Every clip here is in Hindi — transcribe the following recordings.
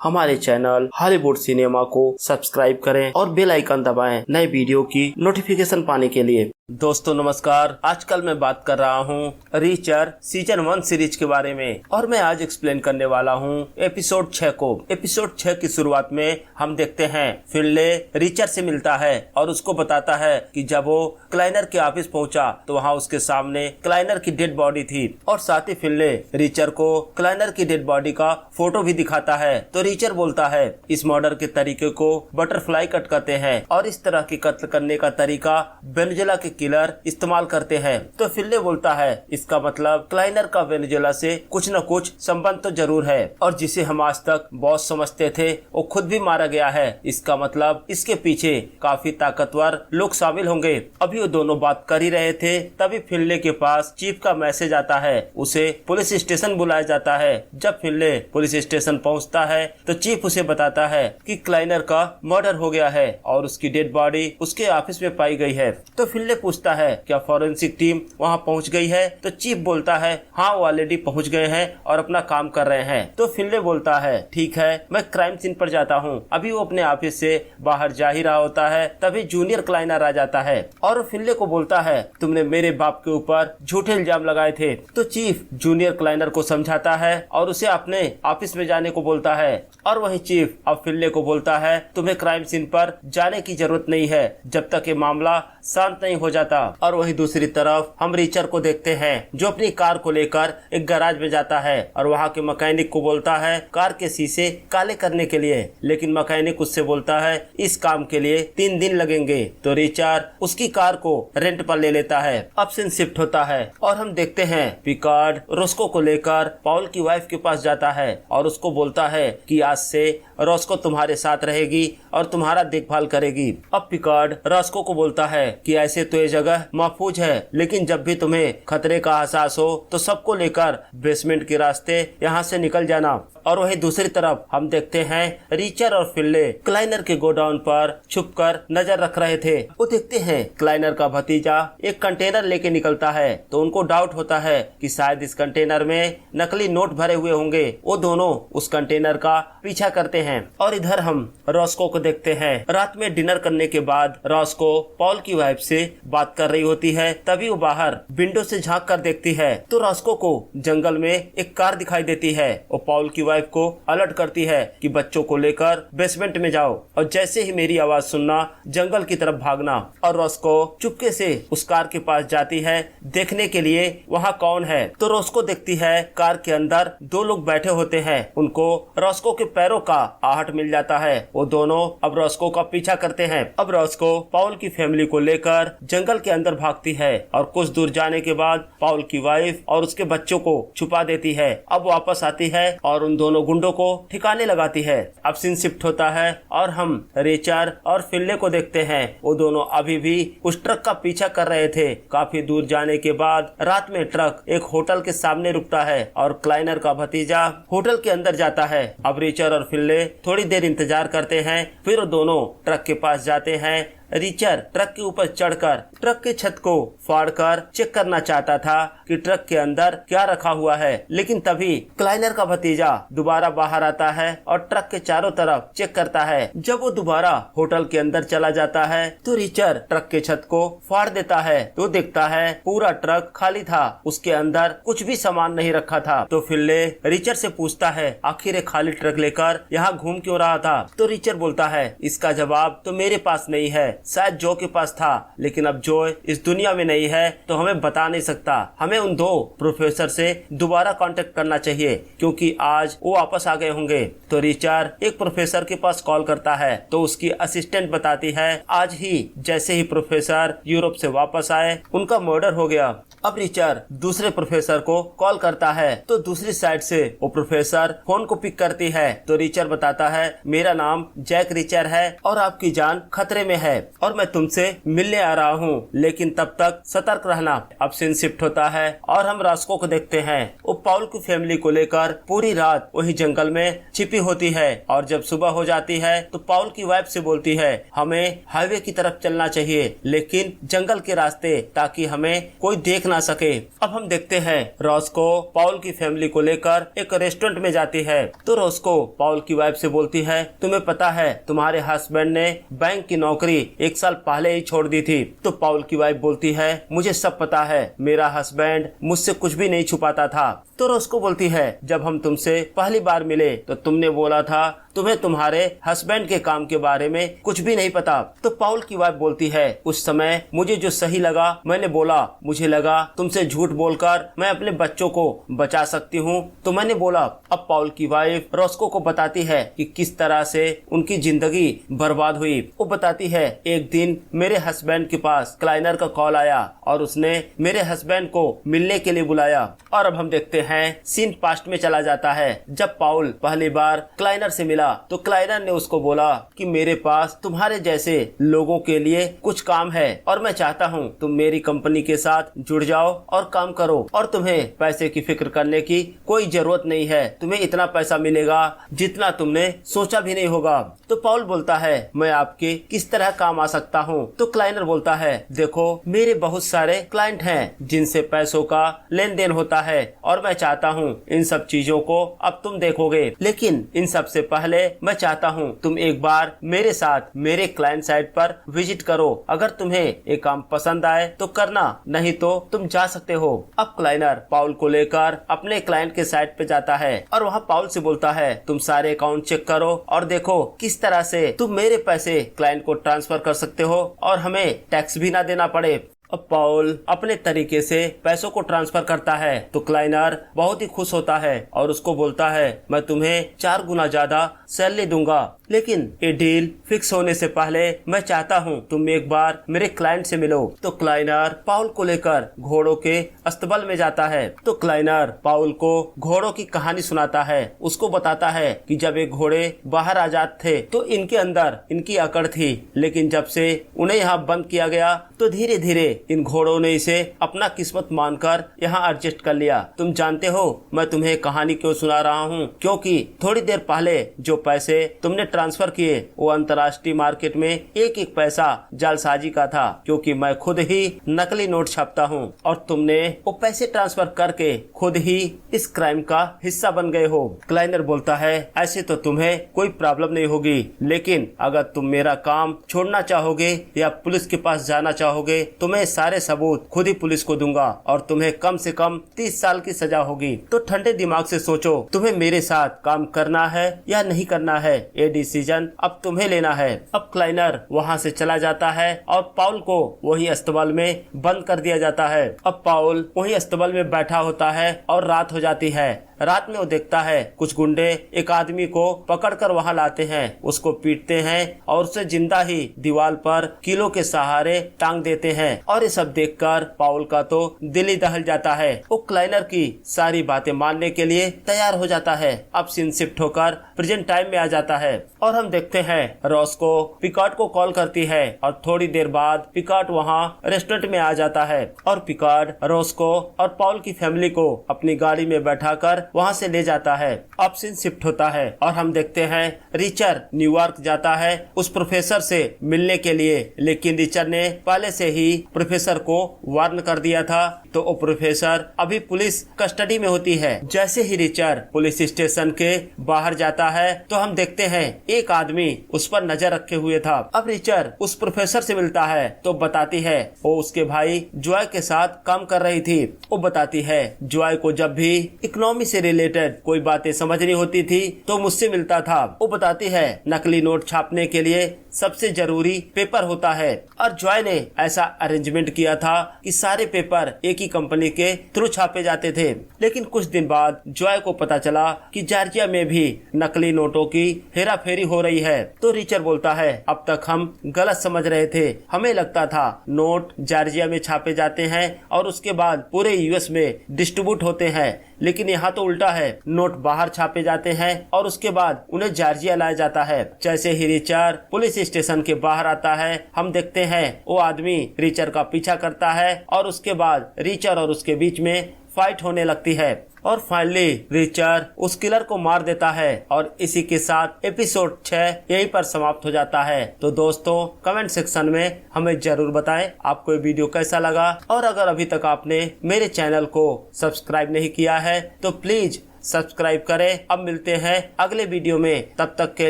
हमारे चैनल हॉलीवुड सिनेमा को सब्सक्राइब करें और बेल आइकन दबाएं नए वीडियो की नोटिफिकेशन पाने के लिए। दोस्तों नमस्कार, आजकल मैं बात कर रहा हूं रीचर सीजन 1 सीरीज के बारे में और मैं आज एक्सप्लेन करने वाला हूं एपिसोड 6 को। एपिसोड 6 की शुरुआत में हम देखते हैं फिनले रीचर से मिलता है और उसको बताता है कि जब वो क्लाइनर के ऑफिस पहुंचा तो वहां उसके सामने क्लाइनर की डेड बॉडी थी और साथ ही फिनले रीचर को क्लाइनर की डेड बॉडी का फोटो भी दिखाता है। तो रीचर बोलता है इस मर्डर के तरीके को बटरफ्लाई कट कहते हैं और इस तरह की कत्ल करने का तरीका वेनेजुएला के किलर इस्तेमाल करते हैं। तो फिनले बोलता है इसका मतलब क्लाइनर का वेनेजुएला से कुछ न कुछ संबंध तो जरूर है और जिसे हम आज तक बॉस समझते थे वो खुद भी मारा गया है। इसका मतलब इसके पीछे काफी ताकतवर लोग शामिल होंगे। अभी वो दोनों बात कर ही रहे थे तभी फिनले के पास चीफ का मैसेज आता है। उसे पुलिस स्टेशन बुलाया जाता है। जब फिनले पुलिस स्टेशन पहुंचता है तो चीफ उसे बताता है कि क्लाइनर का मर्डर हो गया है और उसकी डेड बॉडी उसके ऑफिस में पाई गई है। तो फिनले पूछता है क्या फॉरेंसिक टीम वहां पहुंच गई है? तो चीफ बोलता है हाँ वो ऑलरेडी पहुंच गए हैं और अपना काम कर रहे हैं। तो फिनले बोलता है ठीक है मैं क्राइम सीन पर जाता हूँ। अभी वो अपने ऑफिस से बाहर जा ही रहा होता है तभी जूनियर क्लाइनर आ जाता है और फिनले को बोलता है तुमने मेरे बाप के ऊपर झूठे इल्जाम लगाए थे। तो चीफ जूनियर क्लाइनर को समझाता है और उसे अपने ऑफिस में जाने को बोलता है और वही चीफ अब फिनले को बोलता है तुम्हें क्राइम सीन पर जाने की जरूरत नहीं है जब तक ये मामला शांत नहीं हो जाता। और वही दूसरी तरफ हम रीचर को देखते हैं जो अपनी कार को लेकर एक गैराज में जाता है और वहाँ के मैकेनिक को बोलता है कार के शीशे काले करने के लिए, लेकिन मैकेनिक उससे बोलता है इस काम के लिए 3 दिन लगेंगे। तो रिचर उसकी कार को रेंट पर ले लेता है। अब सीन शिफ्ट होता है और हम देखते हैं पिकार्ड रोस्को को लेकर पॉल की वाइफ के पास जाता है और उसको बोलता है कि आज से रोस्को तुम्हारे साथ रहेगी और तुम्हारा देखभाल करेगी। अब पिकार्ड रोस्को को बोलता है कि ऐसे तो ये जगह महफूज है लेकिन जब भी तुम्हें खतरे का एहसास हो तो सबको लेकर बेसमेंट के रास्ते यहाँ से निकल जाना। और वही दूसरी तरफ हम देखते हैं रिचर और फिनले क्लाइनर के गोडाउन पर छुपकर नजर रख रहे थे। वो देखते हैं क्लाइनर का भतीजा एक कंटेनर लेके निकलता है तो उनको डाउट होता है कि शायद इस कंटेनर में नकली नोट भरे हुए होंगे। वो दोनों उस कंटेनर का पीछा करते हैं और इधर हम रोस्को को देखते हैं। रात में डिनर करने के बाद रोस्को पॉल की वाइफ से बात कर रही होती है तभी वो बाहर विंडो से झांक कर देखती है तो रोस्को को जंगल में एक कार दिखाई देती है। वो पॉल की वाइफ को अलर्ट करती है कि बच्चों को लेकर बेसमेंट में जाओ और जैसे ही मेरी आवाज सुनना जंगल की तरफ भागना। और रोस्को चुपके से उस कार के पास जाती है देखने के लिए वहाँ कौन है। तो रोस्को देखती है कार के अंदर 2 लोग बैठे होते हैं। उनको रोस्को के पैरों का आहट मिल जाता है। वो दोनों अब रोस्को का पीछा करते हैं। अब रोस्को पॉल की फैमिली को लेकर जंगल के अंदर भागती है और कुछ दूर जाने के बाद पॉल की वाइफ और उसके बच्चों को छुपा देती है। अब वापस आती है और उन दोनों गुंडों को ठिकाने लगाती है। अब सीन शिफ्ट होता है और हम रिचर और फिनले को देखते हैं। वो दोनों अभी भी उस ट्रक का पीछा कर रहे थे। काफी दूर जाने के बाद रात में ट्रक एक होटल के सामने रुकता है और क्लाइनर का भतीजा होटल के अंदर जाता है। अब रिचर और फिनले थोड़ी देर इंतजार करते हैं फिर वो दोनों ट्रक के पास जाते हैं। रिचर ट्रक के ऊपर चढ़कर ट्रक के छत को फाड़कर चेक करना चाहता था कि ट्रक के अंदर क्या रखा हुआ है, लेकिन तभी क्लाइनर का भतीजा दोबारा बाहर आता है और ट्रक के चारों तरफ चेक करता है। जब वो दोबारा होटल के अंदर चला जाता है तो रिचर ट्रक के छत को फाड़ देता है तो देखता है पूरा ट्रक खाली था, उसके अंदर कुछ भी सामान नहीं रखा था। तो फिनले रिचर से पूछता है आखिर ये खाली ट्रक लेकर यहाँ घूम क्यों रहा था? तो रिचर बोलता है इसका जवाब तो मेरे पास नहीं है, शायद जो के पास था, लेकिन अब जो इस दुनिया में नहीं है तो हमें बता नहीं सकता। हमें उन 2 प्रोफेसर से दोबारा कांटेक्ट करना चाहिए क्योंकि आज वो वापस आ गए होंगे। तो रिचर एक प्रोफेसर के पास कॉल करता है तो उसकी असिस्टेंट बताती है आज ही जैसे ही प्रोफेसर यूरोप से वापस आए उनका मर्डर हो गया। अब रिचर दूसरे प्रोफेसर को कॉल करता है तो दूसरी साइड से वो प्रोफेसर फोन को पिक करती है। तो रिचर बताता है मेरा नाम जैक रिचर है और आपकी जान खतरे में है। और मैं तुमसे मिलने आ रहा हूँ, लेकिन तब तक सतर्क रहना। अब सीन शिफ्ट होता है और हम रास्को को देखते हैं। वो पाउल की फैमिली को लेकर पूरी रात वही जंगल में छिपी होती है और जब सुबह हो जाती है तो पाउल की वाइफ से बोलती है हमें हाईवे की तरफ चलना चाहिए, लेकिन जंगल के रास्ते, ताकि हमें कोई देख ना सके। अब हम देखते हैं रॉस्को पाउल की फैमिली को लेकर एक रेस्टोरेंट में जाती है तो रॉस्को पाउल की वाइफ से बोलती है तुम्हें पता है तुम्हारे हस्बैंड ने बैंक की नौकरी 1 साल पहले ही छोड़ दी थी। तो पाउल की वाइफ बोलती है मुझे सब पता है, मेरा हस्बैंड मुझसे कुछ भी नहीं छुपाता था। तो रॉस्को बोलती है जब हम तुमसे पहली बार मिले तो तुमने बोला था तुम्हें तुम्हारे हस्बैंड के काम के बारे में कुछ भी नहीं पता। तो पाउल की वाइफ बोलती है उस समय मुझे जो सही लगा मैंने बोला, मुझे लगा तुमसे झूठ बोलकर मैं अपने बच्चों को बचा सकती हूँ तो मैंने बोला। अब पाउल की वाइफ रॉस्को को बताती है कि किस तरह से उनकी जिंदगी बर्बाद हुई। वो बताती है एक दिन मेरे हस्बैंड के पास क्लाइनर का कॉल आया और उसने मेरे हस्बैंड को मिलने के लिए बुलाया। और अब हम देखते हैं सीन पास्ट में चला जाता है। जब पाउल पहली बार क्लाइनर से मिला तो क्लाइनर ने उसको बोला कि मेरे पास तुम्हारे जैसे लोगों के लिए कुछ काम है और मैं चाहता हूँ तुम मेरी कंपनी के साथ जुड़ जाओ और काम करो और तुम्हें पैसे की फिक्र करने की कोई जरूरत नहीं है, तुम्हें इतना पैसा मिलेगा जितना तुमने सोचा भी नहीं होगा। तो पाउल बोलता है मैं आपके किस तरह काम आ सकता हूँ। तो क्लाइनर बोलता है देखो मेरे बहुत सारे क्लाइंट हैं जिनसे पैसों का लेन देन होता है और मैं चाहता हूँ इन सब चीजों को अब तुम देखोगे, लेकिन इन सब से पहले मैं चाहता हूँ तुम एक बार मेरे साथ मेरे क्लाइंट साइट पर विजिट करो। अगर तुम्हें एक काम पसंद आए तो करना, नहीं तो तुम जा सकते हो। अब क्लाइनर पाउल को लेकर अपने क्लाइंट के साइट पे जाता है और वहाँ पाउल से बोलता है तुम सारे अकाउंट चेक करो और देखो किस तरह से तुम मेरे पैसे क्लाइंट को ट्रांसफर कर सकते हो और हमें टैक्स भी ना देना पड़े। अब पाउल अपने तरीके से पैसों को ट्रांसफर करता है तो क्लाइनर बहुत ही खुश होता है और उसको बोलता है मैं तुम्हें 4 गुना ज्यादा सैलरी दूंगा, लेकिन ये डील फिक्स होने से पहले मैं चाहता हूँ तुम एक बार मेरे क्लाइंट से मिलो। तो क्लाइनर पाउल को लेकर घोड़ों के अस्तबल में जाता है तो क्लाइनर पाउल को घोड़ों की कहानी सुनाता है। उसको बताता है कि जब ये घोड़े बाहर आजाद थे तो इनके अंदर इनकी अकड़ थी, लेकिन जब से उन्हें यहाँ बंद किया गया तो धीरे धीरे इन घोड़ों ने इसे अपना किस्मत मानकर यहाँ एडजस्ट कर लिया। तुम जानते हो मैं तुम्हें कहानी क्यों सुना रहा हूँ, क्योंकि थोड़ी देर पहले जो पैसे तुमने ट्रांसफर किए वो अंतर्राष्ट्रीय मार्केट में एक एक पैसा जालसाजी का था, क्योंकि मैं खुद ही नकली नोट छापता हूँ और तुमने वो पैसे ट्रांसफर करके खुद ही इस क्राइम का हिस्सा बन गए हो। क्लाइनर बोलता है ऐसे तो तुम्हें कोई प्रॉब्लम नहीं होगी, लेकिन अगर तुम मेरा काम छोड़ना चाहोगे या पुलिस के पास जाना चाहोगे तो मैं सारे सबूत खुद ही पुलिस को दूंगा और तुम्हें कम से कम 30 साल की सजा होगी। तो ठंडे दिमाग से सोचो तुम्हें मेरे साथ काम करना है या नहीं करना है, ये डिसीजन अब तुम्हें लेना है। अब क्लाइनर वहाँ से चला जाता है और पाउल को वही अस्तबल में बंद कर दिया जाता है। अब पाउल वही अस्तबल में बैठा होता है और रात हो जाती है। रात में वो देखता है कुछ गुंडे एक आदमी को पकड़कर वहां लाते हैं, उसको पीटते हैं और उसे जिंदा ही दीवार पर कीलों के सहारे टांग देते हैं। और ये सब देखकर पाउल का तो दिल ही दहल जाता है। वो क्लाइनर की सारी बातें मानने के लिए तैयार हो जाता है। अब सीन शिफ्ट होकर प्रेजेंट टाइम में आ जाता है और हम देखते हैं रॉस्को पिकार्ड को कॉल करती है और थोड़ी देर बाद पिकार्ड वहाँ रेस्टोरेंट में आ जाता है और पिकार्ड रॉस्को और पाउल की फैमिली को अपनी गाड़ी में बैठाकर वहाँ से ले जाता है। अब सीन शिफ्ट होता है और हम देखते हैं रिचर्ड न्यूयॉर्क जाता है उस प्रोफेसर से मिलने के लिए, लेकिन रिचर्ड ने पहले से ही प्रोफेसर को वार्न कर दिया था तो वो प्रोफेसर अभी पुलिस कस्टडी में होती है। जैसे ही रिचर्ड पुलिस स्टेशन के बाहर जाता है तो हम देखते हैं एक आदमी उस पर नजर रखे हुए था। अब रिचर्ड उस प्रोफेसर से मिलता है तो बताती है वो उसके भाई जॉय के साथ काम कर रही थी। वो बताती है जॉय को जब भी इकोनॉमी से रिलेटेड कोई बातें समझनी होती थी तो मुझसे मिलता था। वो बताती है नकली नोट छापने के लिए सबसे जरूरी पेपर होता है और जॉय ने ऐसा अरेंजमेंट किया था कि सारे पेपर एक ही कंपनी के थ्रू छापे जाते थे। लेकिन कुछ दिन बाद जॉय को पता चला कि जॉर्जिया में भी नकली नोटों की हेराफेरी हो रही है। तो रिचर्ड बोलता है अब तक हम गलत समझ रहे थे, हमें लगता था नोट जॉर्जिया में छापे जाते हैं और उसके बाद पूरे यूएस में डिस्ट्रीब्यूट होते हैं, लेकिन यहाँ तो उल्टा है, नोट बाहर छापे जाते हैं और उसके बाद उन्हें जॉर्जिया लाया जाता है। जैसे ही रिचर्ड पुलिस पुलिस स्टेशन के बाहर आता है। हम देखते हैं वो आदमी रीचर का पीछा करता है और उसके बाद रीचर और उसके बीच में फाइट होने लगती है और फाइनली रीचर उस किलर को मार देता है और इसी के साथ एपिसोड 6 यहीं पर समाप्त हो जाता है। तो दोस्तों कमेंट सेक्शन में हमें जरूर बताएं आपको ये वीडियो कैसा लगा, और अगर अभी तक आपने मेरे चैनल को सब्सक्राइब नहीं किया है तो प्लीज सब्सक्राइब करें। अब मिलते हैं अगले वीडियो में, तब तक के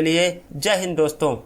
लिए जय हिंद दोस्तों।